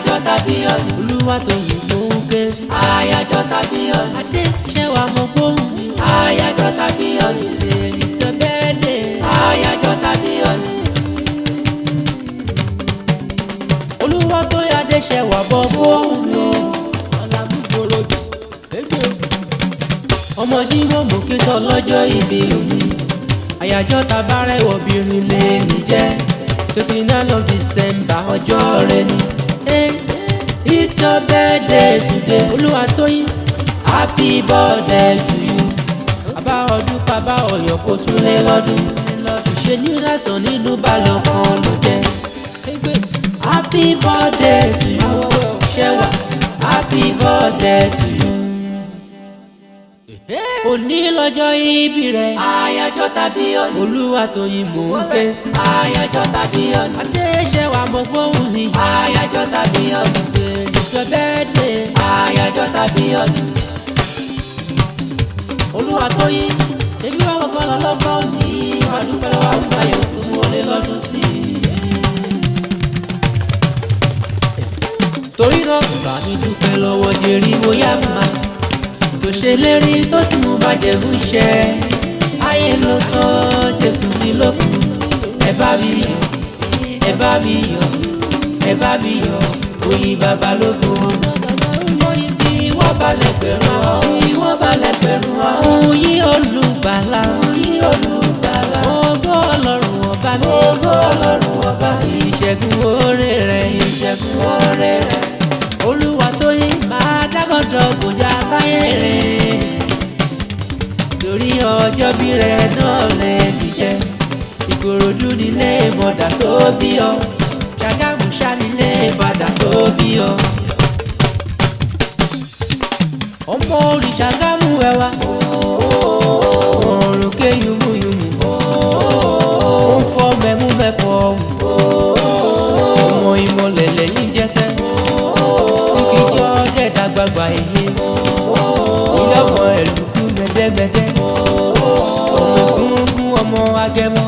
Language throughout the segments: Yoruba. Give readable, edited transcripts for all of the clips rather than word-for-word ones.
àyájọ́ tàbí ọdún. Olúwatóyìn mò ń ké sí. Àyájọ́ tàbí ọdún. Adéṣẹ́wà mo gbóhùn mi. Àyájọ́ tàbí ọdún. It's your birthday. Àyájọ́ tàbí ọdún. Olúwatóyìn Adéṣẹ́wà bọ̀ gbóhùn mi. Ọ̀làmúgbòrò jù ẹgbẹ́. Ọmọ Jímọ̀ mò ké sọ lọ́jọ́ ìbí òní. Àyájọ́ tabarẹ́ obìnrin lè ní jẹ́. 29 of December ọjọ́ rẹ ni. It's your birthday today. Olúwatóyìn happy birthday to you. Bàbá ọdún bàbá ọ̀yọ́ kò tún lé lọ́dún. Ìṣe ní lásán nínú balọ̀ kan ló jẹ́. Happy birthday to you. Ṣẹ́wà happy birthday to you. Òní lọ́jọ́ ìbí rẹ̀. Àyájọ́ tàbí ọdún. Olúwatóyìn mò ń ké sí. Àyájọ́ tàbí ọdún. Adéṣẹ́wà mo gbóhùn mi. Àyájọ́ tàbí ọdún. It's your birthday. Àyájọ́ tàbí ọdún. Olúwatóyìn ṣebí wọ́n kọ́kọ́ lọ́lọ́gbọ́n ní ìwádùúpẹ́ lọ́wọ́ àwùjáyọ̀ tó wọlé lọ́dún sí i. Torí náà bá mi dúpẹ́ lọ́wọ́ jẹ́rí bóyá máa tó ṣe lérí tó sì mú bàjẹ́ mú ṣẹ. Ayé ló tán Jésù ní lókun. Ẹ bá mi yọ̀, ẹ bá mi yọ̀, ẹ bá mi yọ̀. Oyin bàbá lógun. Oyin bí wọ́n balẹ̀ pẹ̀rù ọ̀hún. Wọ́n balẹ̀ pẹ̀rù ọ̀hún. Oyin olùgbàlà. Oyin olùgbàlà. Ògo Ọlọ́run ọba mi. Ògo Ọlọ́run ọba mi. Ìṣẹ́gun oore rẹ̀. Ìṣẹ́gun oore rẹ̀. Olúwatóyìn máa dágọ́dọ̀ gòjà láyé rẹ̀. Torí ọjọ́ bí rẹ̀ náà lè dìjẹ́. Ìkòròdú nílé mọ̀dà tó bí ọ. Ṣàgámù ṣànílé fàdà tó bí ọ. Ọmọ òrìṣà Ṣàgámù ẹwà. Òrùn ké yùmùyùmù. Ó ń fọ́ mẹ́mú mẹ́fọ́. Ọmọ ìmọ̀lẹ̀ lẹ́yìn jẹ́sẹ́. Tí kì í jọ jẹ́dá gbàgbà èyí. Ilé ọmọ ẹ̀lùkú mẹ́dẹ́mẹ́dẹ́. Ọmọ ìgúngún ọmọ agẹmọ.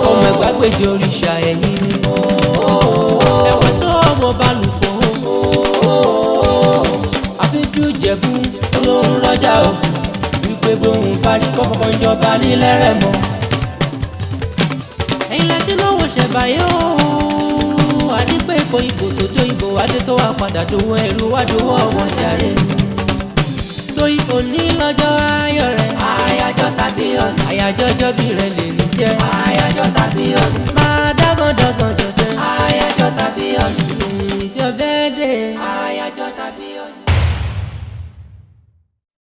Ọmọ ẹ̀gbágbèjì òrìṣà ẹ̀yìn ni. Ẹ̀wẹ̀ sọ ọmọ balùfọ̀. Àfíjú Ìjẹ̀bú olóhùn rọ́jà ògùn. Wípé bóun parí kọ́kọ́ jọba nílẹ̀ rẹ̀ mọ́. Ẹ̀yin lẹ́tí lówó ṣẹ̀báyé o. Àdípé ipò ìbò tó tó ìbò adé tó wà padà dòwó ẹrú wá dòwó ọmọ jàre. Tó ìbò ní lọ́jọ́ ayọ̀ rẹ̀. Àyájọ́ tàbí ọdún. Àyájọ́ ọjọ́ bí rẹ̀ lè ní jẹ́. Àyájọ́ tàbí ọdún. Máa dágọ́dọ̀gàn jọ̀sẹ̀. Àyájọ́ tàbí ọdún. It's your birthday. Àyájọ́ tàbí ọdún.